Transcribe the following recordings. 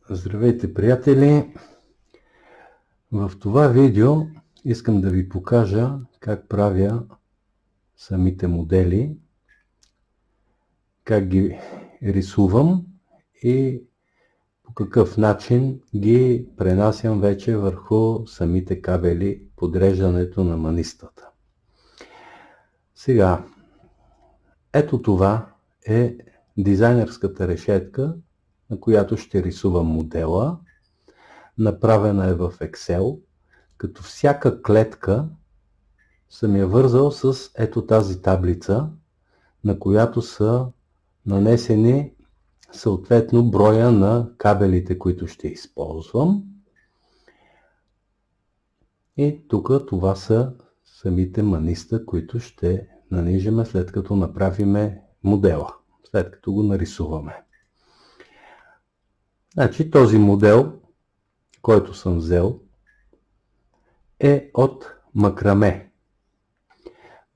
Здравейте, приятели! В това видео искам да ви покажа как правя самите модели, как ги рисувам и по какъв начин ги пренасям вече върху самите кабели, подреждането на манистата. Сега, ето това е дизайнерската решетка, на която ще рисувам модела. Направена е в Excel, като всяка клетка съм я вързал с ето тази таблица, на която са нанесени съответно броя на кабелите, които ще използвам. И тук това са самите маниста, които ще нанижеме след като направиме модела, след като го нарисуваме. Значи този модел, който съм взел, е от макраме.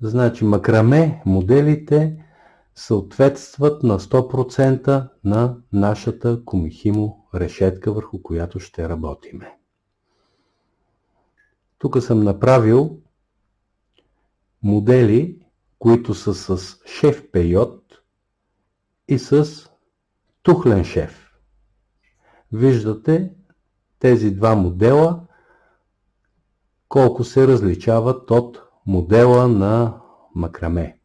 Значи макраме моделите съответстват на 100% на нашата Комихимо решетка, върху която ще работиме. Тук съм направил модели, които са с шеф пейот и с тухлен шеф. Виждате тези два модела колко се различават от модела на макраме.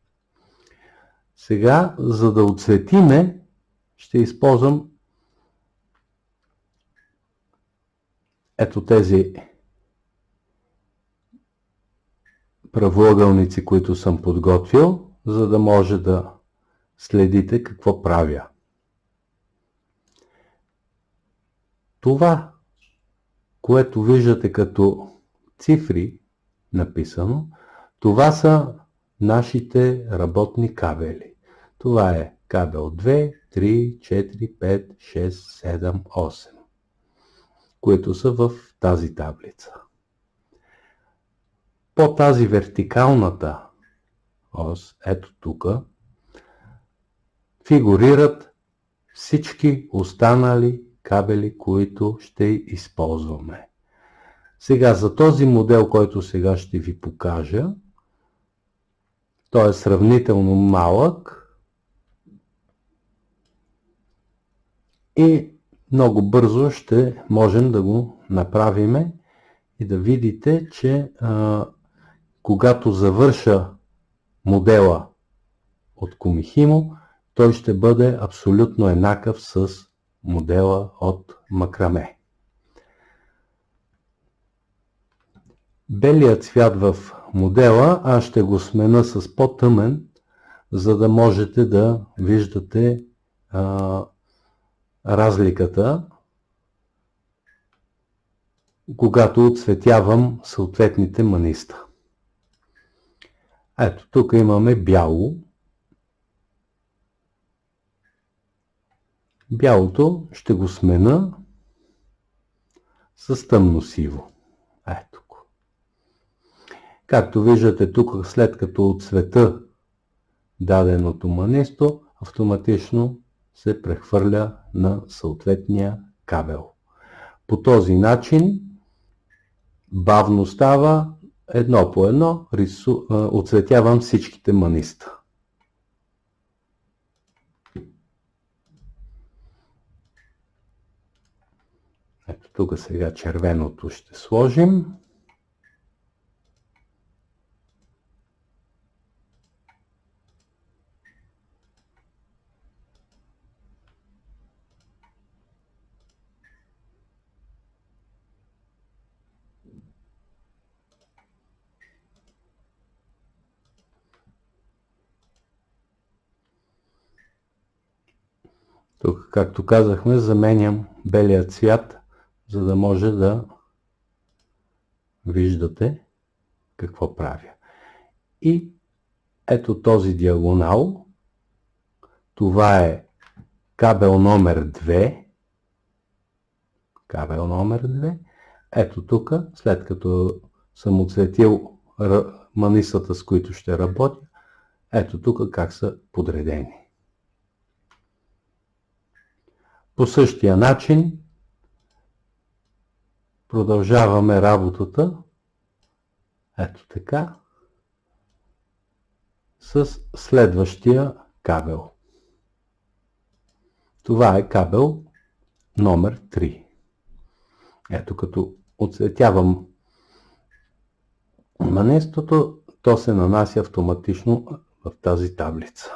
Сега, за да отцветиме, ще използвам ето тези правоъгълници, които съм подготвил, за да може да следите какво правя. Това, което виждате като цифри написано, това са нашите работни кабели. Това е кабел 2, 3, 4, 5, 6, 7, 8, които са в тази таблица. По тази вертикалната ос, ето тук, фигурират всички останали кабели, които ще използваме. Сега за този модел, който сега ще ви покажа, той е сравнително малък и много бързо ще можем да го направим и да видите, че когато завърша модела от Комихимо, той ще бъде абсолютно еднакъв с модела от макраме. Белият цвят в модела аз ще го смена с по-тъмен, за да можете да виждате разликата, когато отцветявам съответните маниста. Ето, тук имаме бяло. Бялото ще го смена с тъмно сиво. Ето. Както виждате тук, след като отцвета даденото манисто, автоматично се прехвърля на съответния кабел. По този начин бавно става, едно по едно отцветявам всичките маниста. Ето тук сега червеното ще сложим. Тук, както казахме, заменям белия цвят, за да може да виждате какво правя. И ето този диагонал. Това е кабел номер 2. Кабел номер 2. Ето тук, след като съм отцветил манисата, с които ще работя, ето тук как са подредени. По същия начин продължаваме работата, ето така, с следващия кабел. Това е кабел номер 3. Ето, като отцветявам манистото, то се нанася автоматично в тази таблица.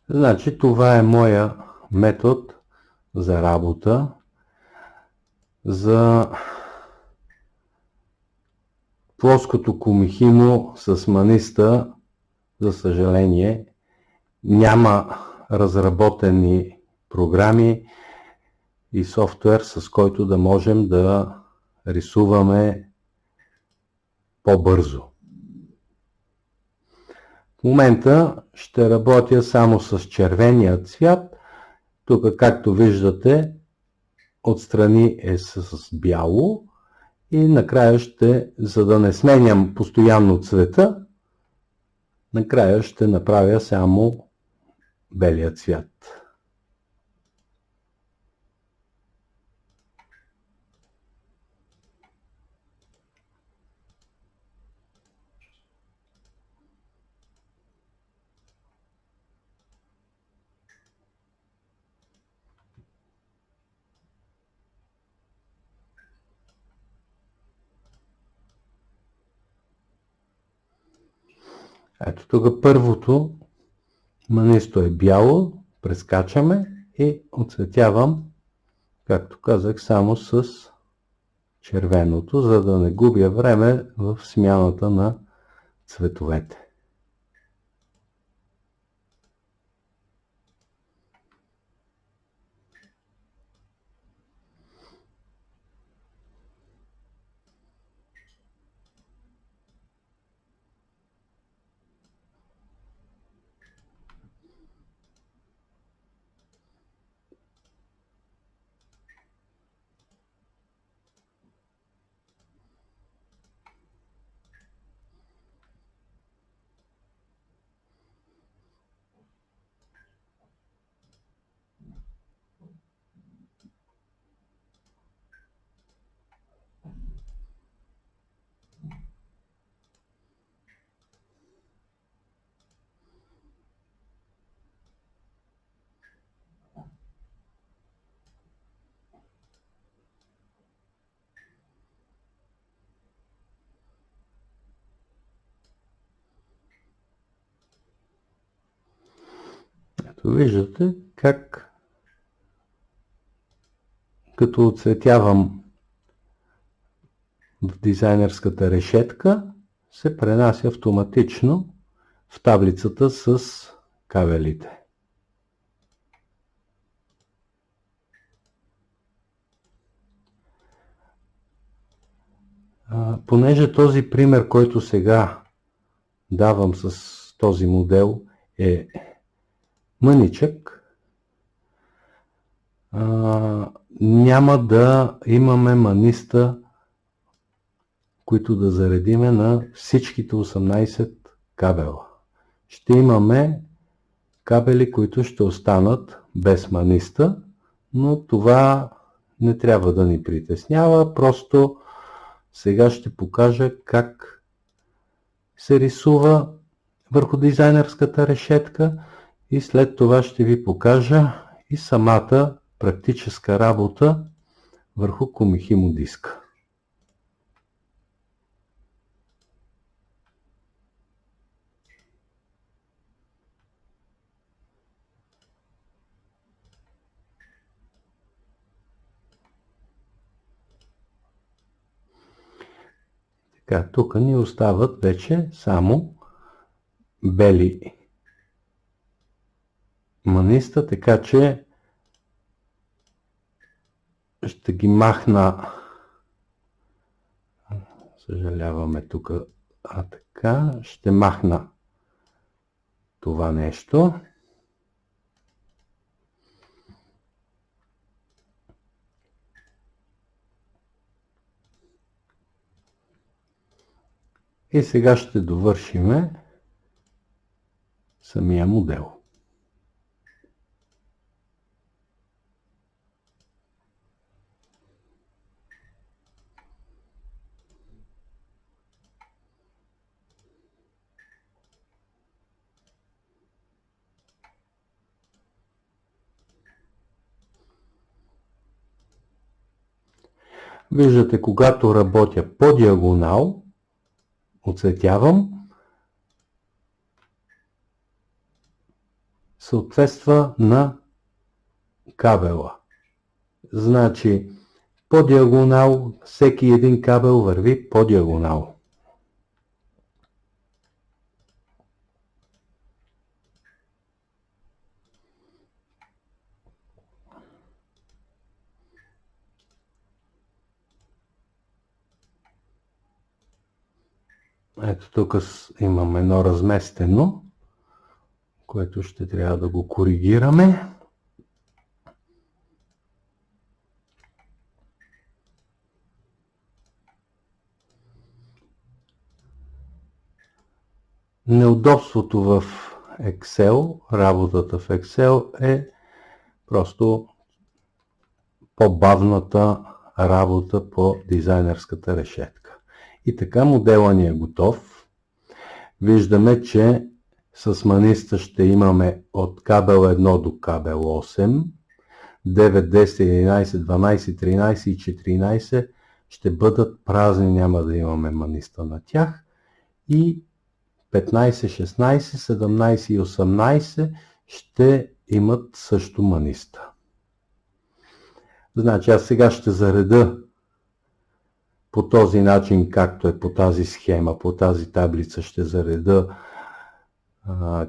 Значи, това е моя метод за работа, за плоското комихимо с маниста. За съжаление, няма разработени програми и софтуер, с който да можем да рисуваме по-бързо. В момента ще работя само с червения цвят. Тук, както виждате, отстрани е с бяло и накрая за да не сменям постоянно цвета, накрая ще направя само белия цвят. Ето тук първото манисто е бяло, прескачаме и оцветявам, както казах, само с червеното, за да не губя време в смяната на цветовете. Ето виждате как като оцветявам в дизайнерската решетка, се пренася автоматично в таблицата с кабелите. Понеже този пример, който сега давам с този модел, е мъничък, няма да имаме маниста, които да заредиме на всичките 18 кабела. Ще имаме кабели, които ще останат без маниста, но това не трябва да ни притеснява. Просто сега ще покажа как се рисува върху дизайнерската решетка и след това ще ви покажа и самата практическа работа върху комихимо диска. Така, тук ни остават вече само бели маниста, така че ще ги махна. Съжаляваме тук. Така, ще махна това нещо. И сега ще довършиме самия модел. Виждате, когато работя по диагонал, оцветявам, съответства на кабела. Значи, по диагонал, всеки един кабел върви по диагонал. Ето тук имам едно разместено, което ще трябва да го коригираме. Неудобството в Excel, работата в Excel е просто по-бавната работа по дизайнерската решетка. И така моделът ни е готов. Виждаме, че с маниста ще имаме от кабел 1 до кабел 8, 9, 10, 11, 12, 13 и 14 ще бъдат празни, няма да имаме маниста на тях. И 15, 16, 17 и 18 ще имат също маниста. Значи аз сега ще зареда по този начин, както е по тази схема, по тази таблица ще зареда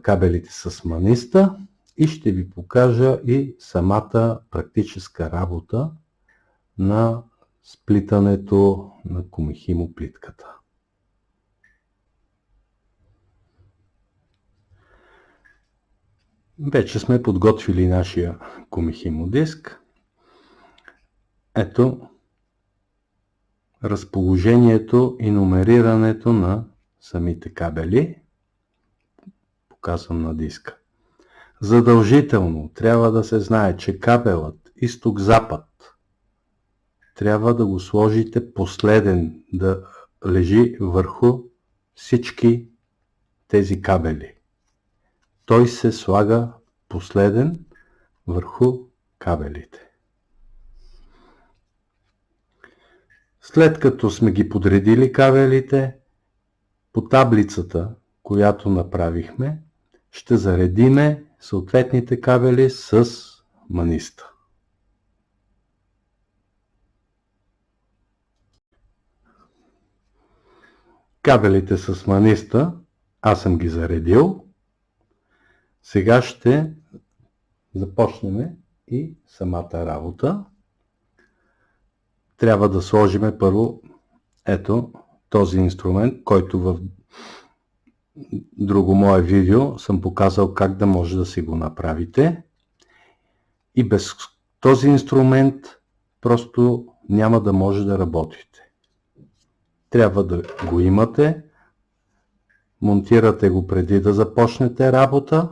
кабелите с маниста и ще ви покажа и самата практическа работа на сплитането на комихимо плитката. Вече сме подготвили нашия комихимо диск. Ето разположението и номерирането на самите кабели. Показвам на диска. Задължително трябва да се знае, че кабелът изток-запад трябва да го сложите последен, да лежи върху всички тези кабели. Той се слага последен върху кабелите. След като сме ги подредили кабелите, по таблицата, която направихме, ще заредиме съответните кабели с маниста. Кабелите с маниста аз съм ги заредил. Сега ще започнем и самата работа. Трябва да сложим първо ето този инструмент, който в друго мое видео съм показал как да може да си го направите. И без този инструмент просто няма да може да работите. Трябва да го имате, монтирате го преди да започнете работа.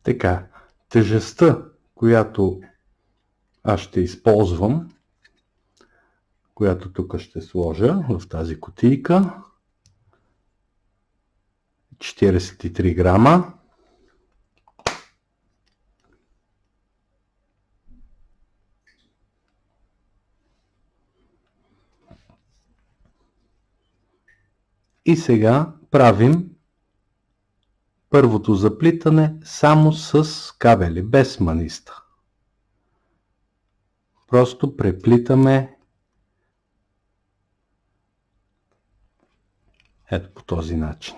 Така, тежестта, която аз ще използвам, която тук ще сложа в тази кутийка, 43 грама. И сега правим първото заплитане само с кабели, без маниста. Просто преплитаме ето по този начин.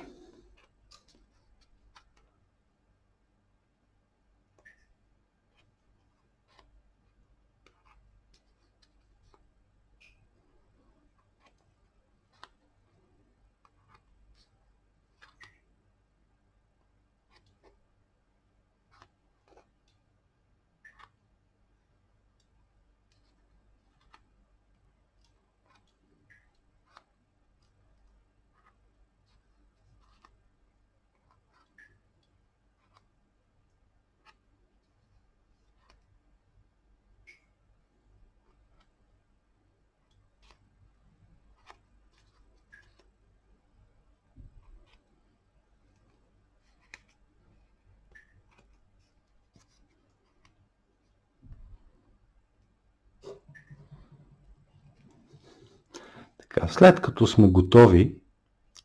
Така, след като сме готови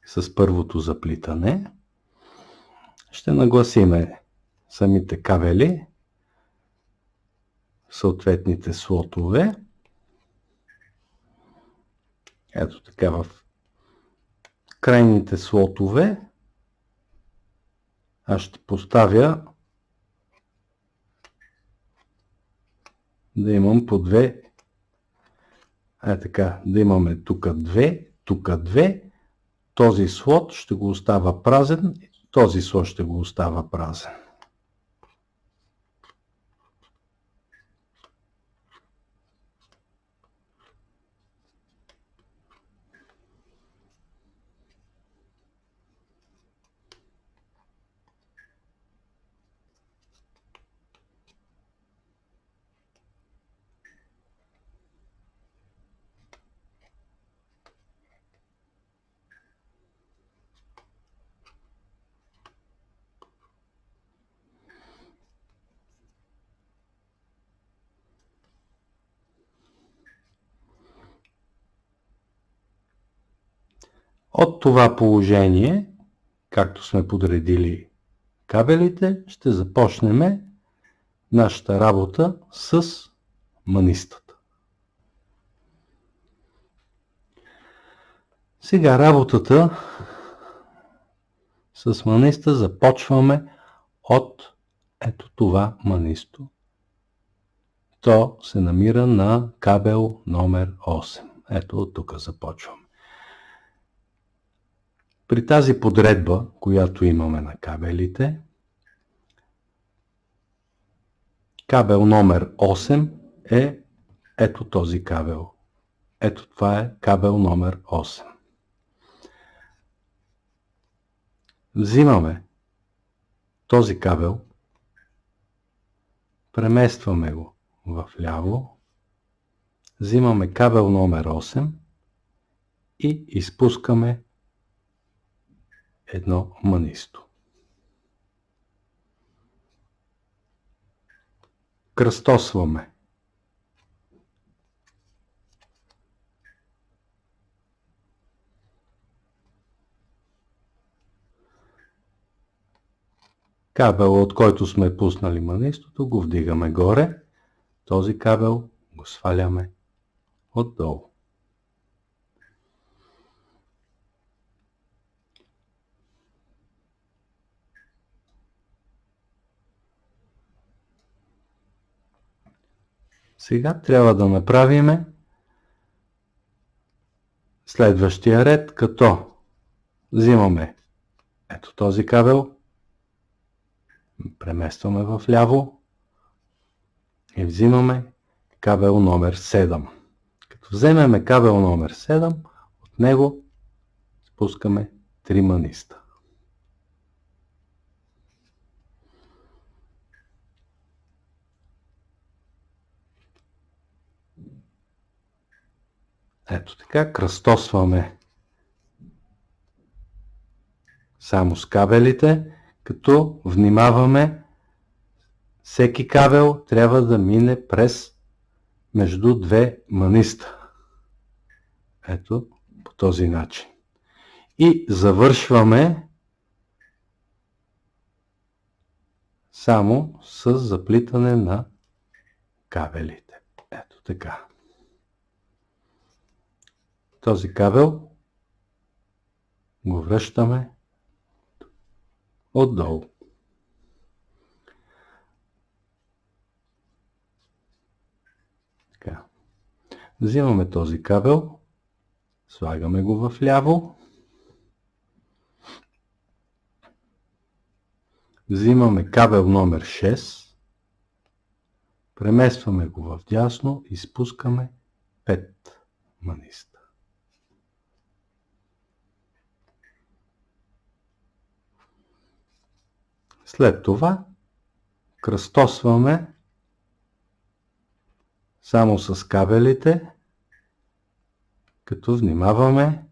с първото заплитане, ще нагласиме самите кабели в съответните слотове. Ето така, в крайните слотове аз ще поставя да имам по две. Така, да имаме тук две. Този слот ще го остава празен, този слот ще го остава празен. От това положение, както сме подредили кабелите, ще започнем нашата работа с манистата. Сега работата с маниста започваме от ето това манисто. То се намира на кабел номер 8. Ето от тук започваме. При тази подредба, която имаме на кабелите, кабел номер 8 е ето този кабел. Ето това е кабел номер 8. Взимаме този кабел, преместваме го вляво, взимаме кабел номер 8 и изпускаме едно манисто. Кръстосваме. Кабела, от който сме пуснали манистото, го вдигаме горе. Този кабел го сваляме отдолу. Сега трябва да направим следващия ред, като взимаме ето този кабел, преместваме в ляво и взимаме кабел номер 7. Като вземем кабел номер 7, от него спускаме 3 маниста. Ето така, кръстосваме само с кабелите, като внимаваме, всеки кабел трябва да мине през между две маниста. Ето по този начин. И завършваме само с заплитане на кабелите. Ето така. Този кабел го връщаме отдолу. Така. Взимаме този кабел, слагаме го в ляво, взимаме кабел номер 6, преместваме го в дясно и спускаме 5 маниста. След това кръстосваме само с кабелите, като внимаваме,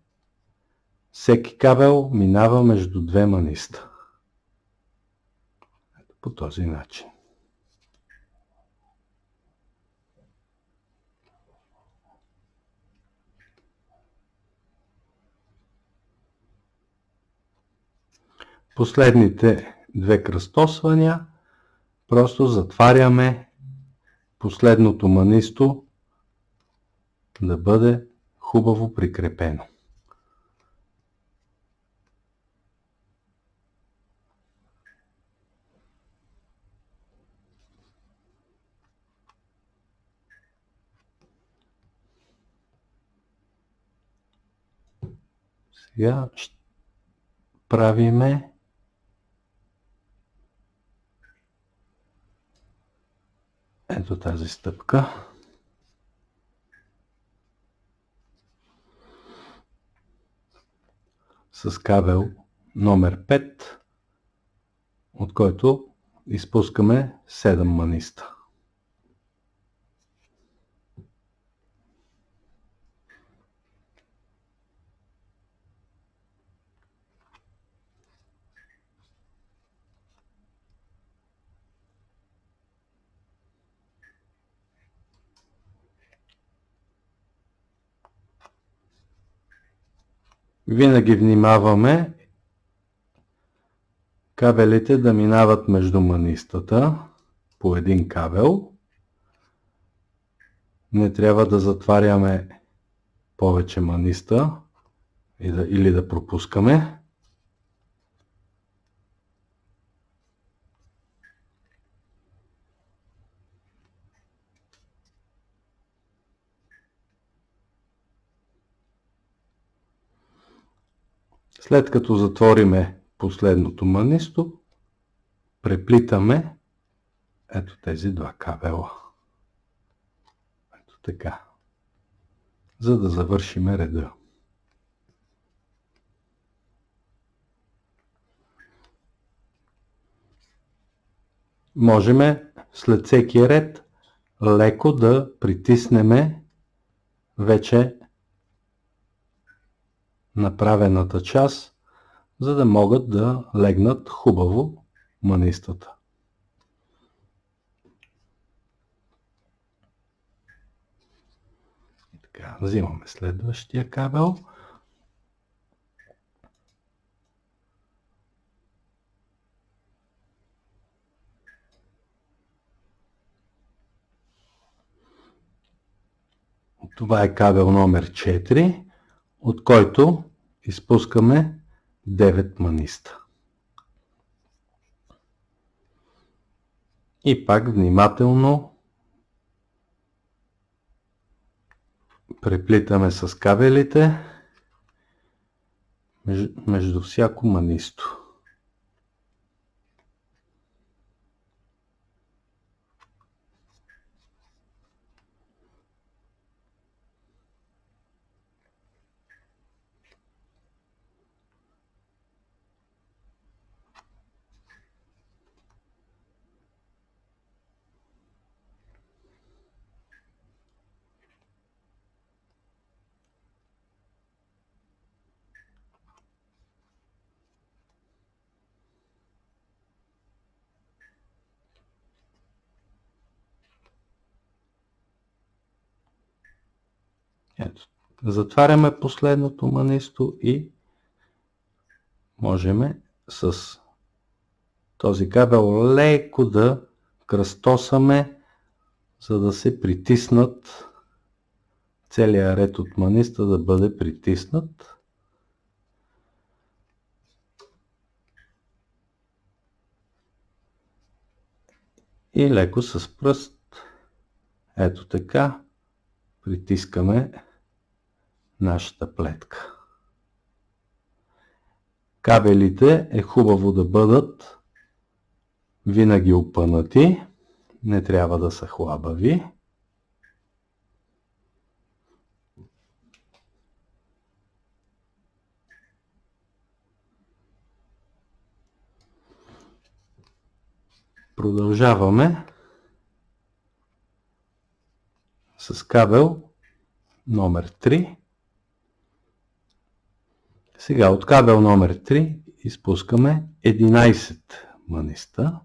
всеки кабел минава между две маниста. По този начин. Последните две кръстосвания просто затваряме последното манисто да бъде хубаво прикрепено. Сега ще правиме ето тази стъпка. С кабел номер 5, от който изпускаме 7 маниста. Винаги внимаваме кабелите да минават между манистата по един кабел. Не трябва да затваряме повече маниста или да пропускаме. След като затвориме последното манисто, преплитаме ето тези два кабела. Ето така. За да завършиме реда. Можем след всеки ред леко да притиснеме вече направената част, за да могат да легнат хубаво манистата. Така, взимаме следващия кабел. Това е кабел номер 4, от който изпускаме 9 маниста. И пак внимателно преплитаме с кабелите между всяко манисто. Ето, затваряме последното манисто и можем с този кабел леко да кръстосаме, за да се притиснат, целият ред от маниста да бъде притиснат. И леко с пръст, ето така, притискаме нашата плетка. Кабелите е хубаво да бъдат винаги опънати, не трябва да са хлабави. Продължаваме с кабел номер 3. Сега от кабел номер 3 изпускаме 11 маниста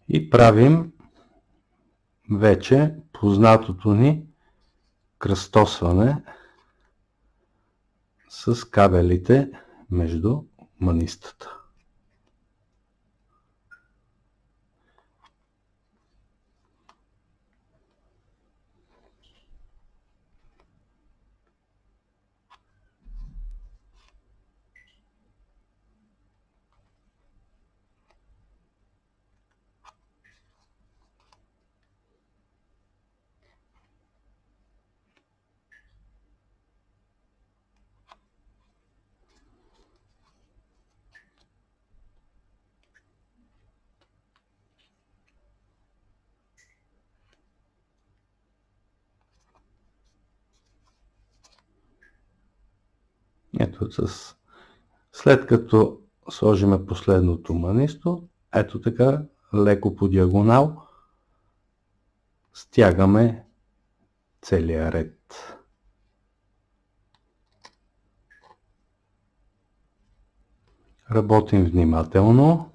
и правим вече познатото ни кръстосване с кабелите между манистата. Ето след като сложиме последното манисто, ето така леко по диагонал стягаме целия ред. Работим внимателно.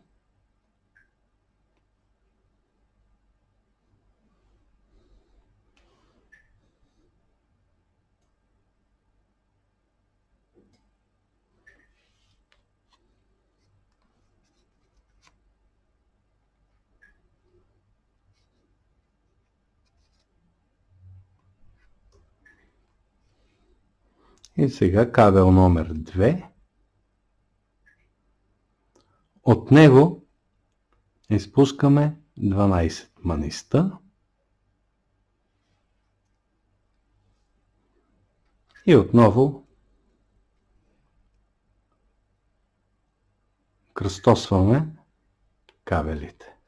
И сега кабел номер 2. От него изпускаме 12 маниста и отново кръстосваме кабелите.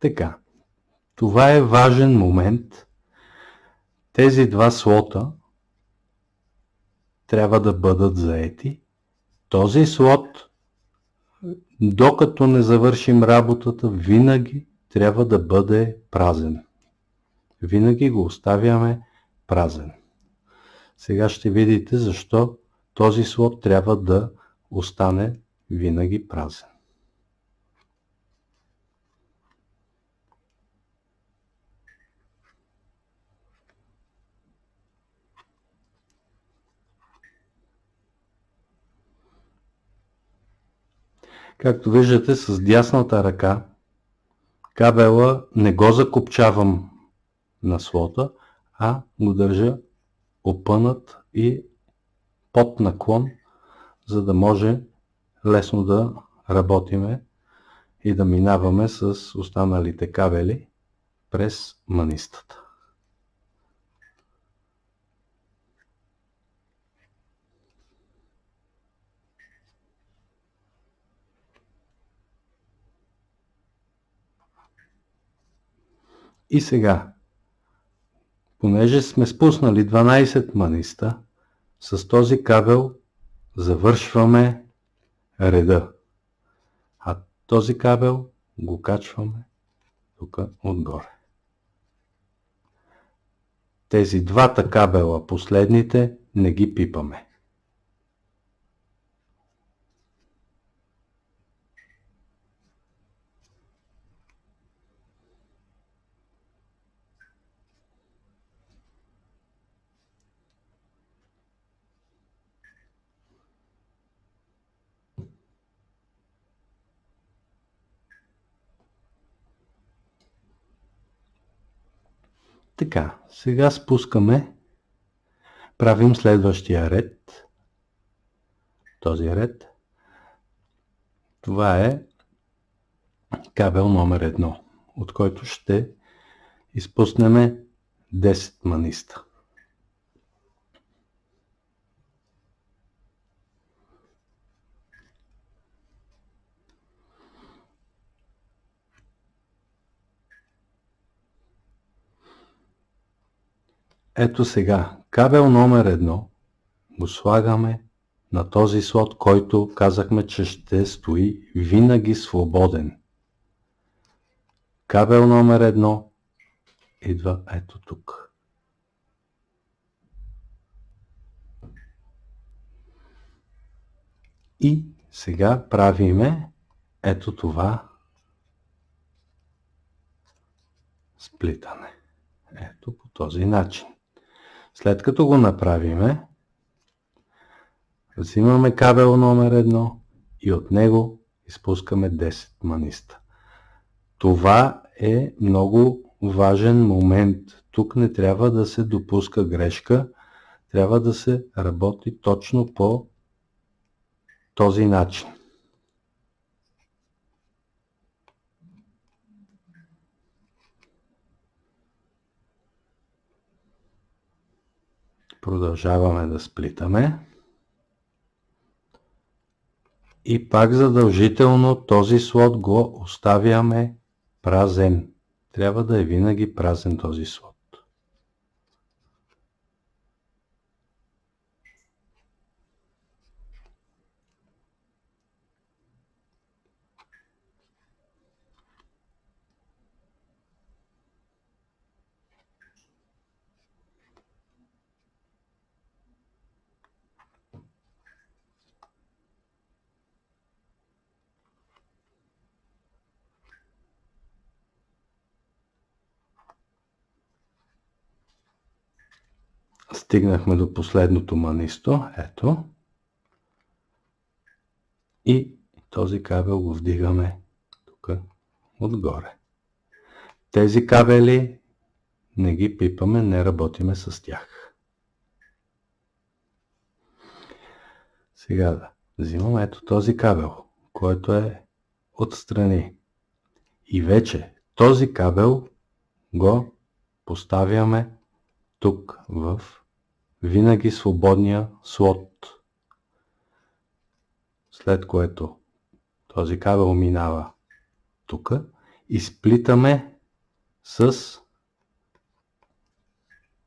Така, това е важен момент. Тези два слота трябва да бъдат заети. Този слот, докато не завършим работата, винаги трябва да бъде празен. Винаги го оставяме празен. Сега ще видите защо този слот трябва да остане винаги празен. Както виждате, с дясната ръка кабела не го закопчавам на слота, а го държа опънат и под наклон, за да може лесно да работиме и да минаваме с останалите кабели през манистата. И сега, понеже сме спуснали 12 маниста, с този кабел завършваме реда. А този кабел го качваме тук отгоре. Тези двата кабела, последните, не ги пипаме. Така, сега спускаме, правим следващия ред. Този ред. Това е кабел номер 1, от който ще изпуснем 10 маниста. Ето сега, кабел номер 1 го слагаме на този слот, който казахме, че ще стои винаги свободен. Кабел номер 1 идва ето тук. И сега правиме ето това сплитане. Ето по този начин. След като го направиме, взимаме кабел номер 1 и от него изпускаме 10 маниста. Това е много важен момент. Тук не трябва да се допуска грешка. Трябва да се работи точно по този начин. Продължаваме да сплитаме. И пак задължително този слот го оставяме празен. Трябва да е винаги празен този слот. Стигнахме до последното манисто. Ето. И този кабел го вдигаме тук отгоре. Тези кабели не ги пипаме, не работиме с тях. Сега да взимаме ето този кабел, който е отстрани. И вече този кабел го поставяме тук в винаги свободния слот. След което този кабел минава тук и сплитаме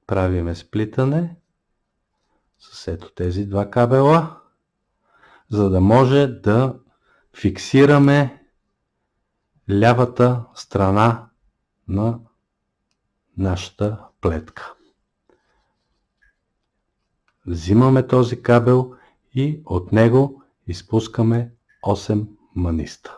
правиме сплитане с ето тези два кабела, за да може да фиксираме лявата страна на нашата плетка. Взимаме този кабел и от него изпускаме 8 маниста.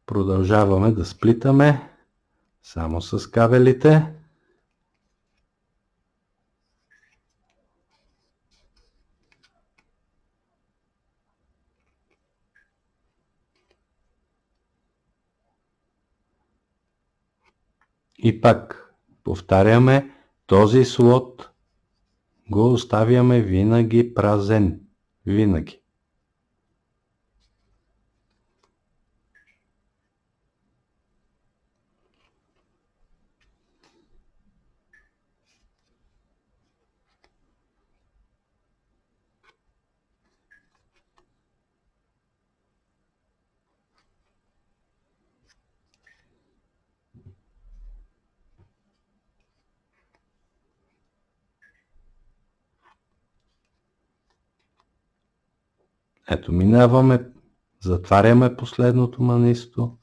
Продължаваме да сплитаме само с кабелите. И пак повтаряме, този слот го оставяме винаги празен. Винаги. Ето минаваме, затваряме последното манисто,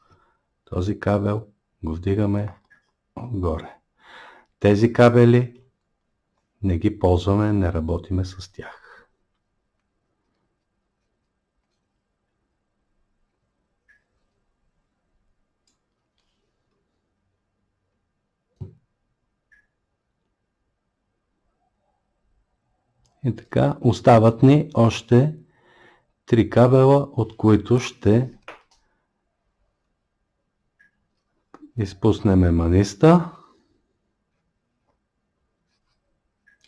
този кабел го вдигаме отгоре. Тези кабели не ги ползваме, не работиме с тях. И така, остават ни още 3 кабела, от които ще изпуснем маниста,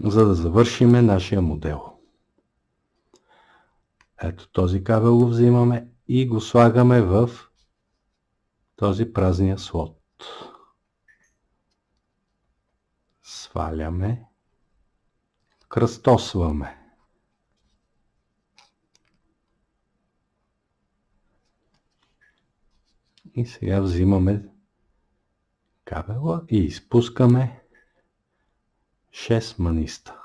за да завършим нашия модел. Ето този кабел го взимаме и го слагаме в този празния слот. Сваляме, кръстосваме. И сега взимаме кабела и изпускаме 6 маниста.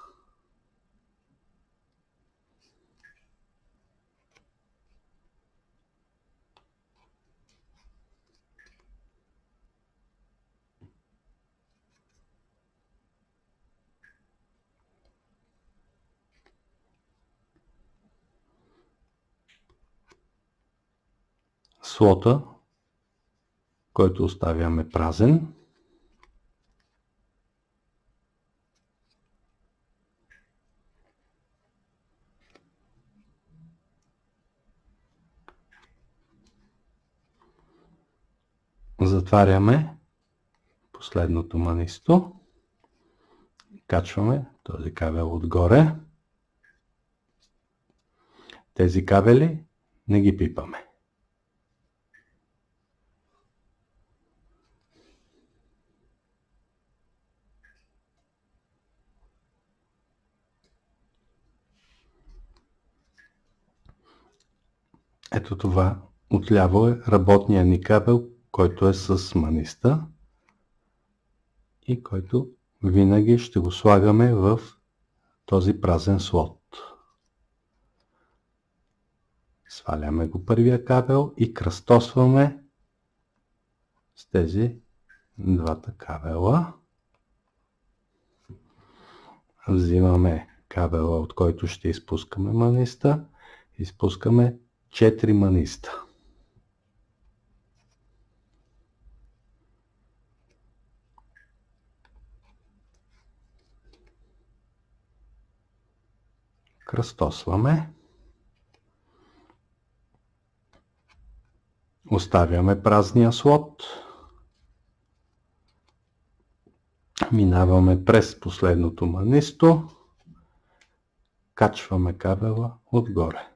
Слота, който оставяме празен, затваряме последното манисто, качваме този кабел отгоре. Тези кабели не ги пипаме. Ето това отляво е работният ни кабел, който е с маниста и който винаги ще го слагаме в този празен слот. Сваляме го първия кабел и кръстосваме с тези двата кабела. Взимаме кабела, от който ще изпускаме маниста. Изпускаме 4 маниста. Кръстосваме. Оставяме празния слот. Минаваме през последното манисто. Качваме кабела отгоре.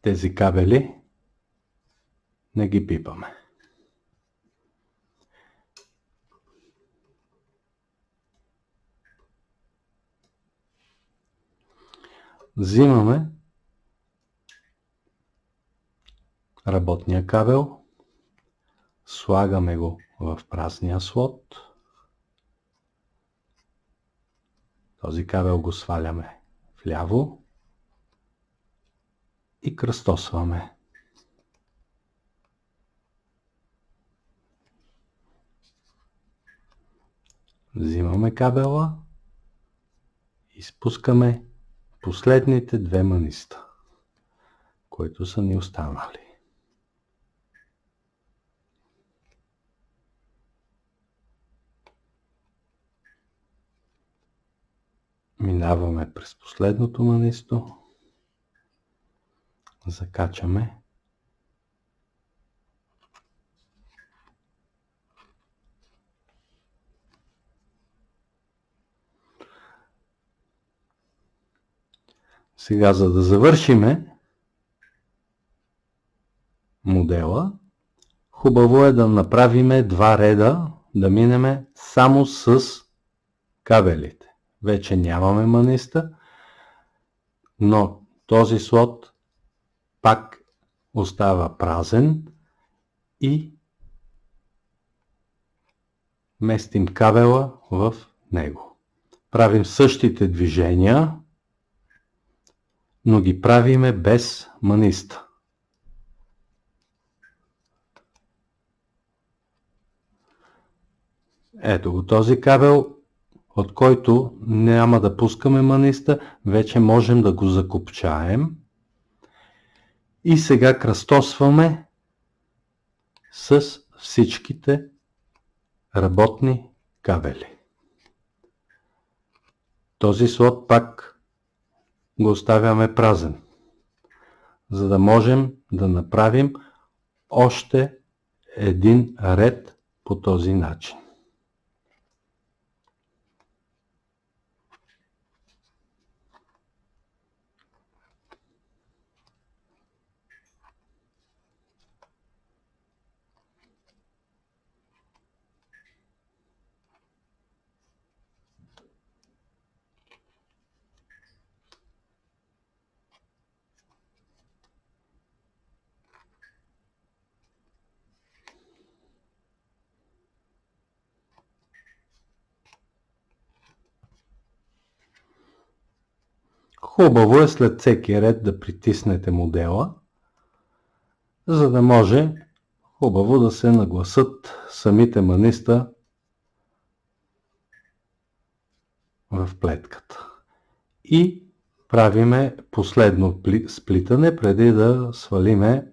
Тези кабели не ги пипаме. Взимаме работния кабел, слагаме го в празния слот. Този кабел го сваляме вляво и кръстосваме. Взимаме кабела и спускаме последните 2 маниста, които са ни останали. Минаваме през последното манисто, закачаме сега, за да завършиме модела, хубаво е да направиме 2 реда, да минеме само с кабелите. Вече нямаме маниста, но този слот пак остава празен и местим кабела в него. Правим същите движения, но ги правиме без маниста. Ето го този кабел, от който няма да пускаме маниста, вече можем да го закопчаем. И сега кръстосваме с всичките работни кабели. Този слот пак го оставяме празен, за да можем да направим още един ред по този начин. Хубаво е след всеки ред да притиснете модела, за да може хубаво да се нагласат самите маниста в плетката. И правиме последно сплитане, преди да свалиме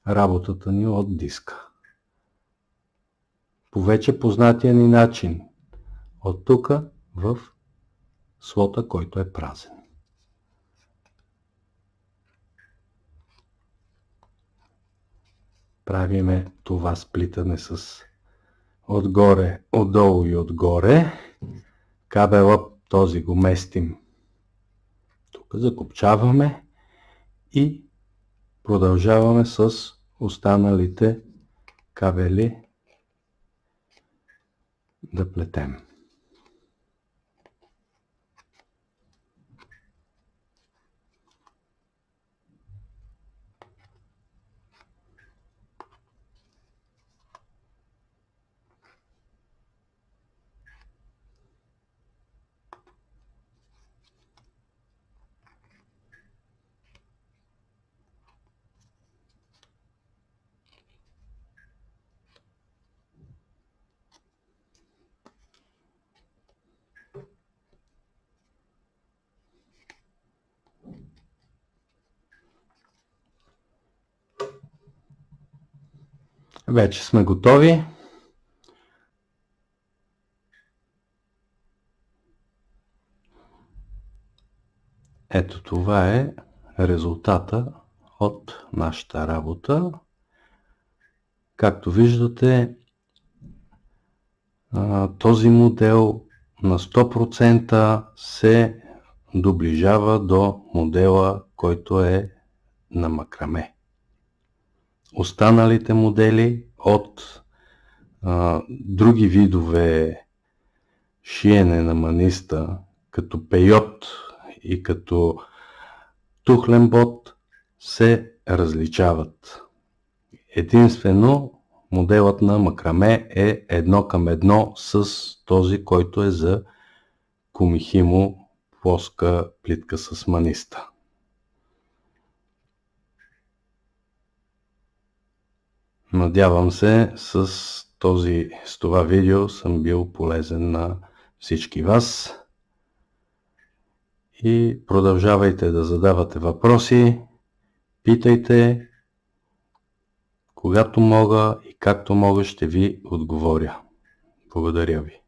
работата ни от диска. По вече познатия ни начин. От тук в слота, който е празен. Правиме това сплитане с отгоре, отдолу и отгоре. Кабела този го местим тук, закопчаваме и продължаваме с останалите кабели да плетем. Вече сме готови. Ето това е резултата от нашата работа. Както виждате, този модел на 100% се доближава до модела, който е на макраме. Останалите модели от други видове шиене на маниста, като пейот и като тухленбот, се различават. Единствено моделът на макраме е 1:1 с този, който е за комихимо плоска плитка с маниста. Надявам се с това видео съм бил полезен на всички вас. И продължавайте да задавате въпроси, питайте, когато мога и както мога ще ви отговоря. Благодаря ви.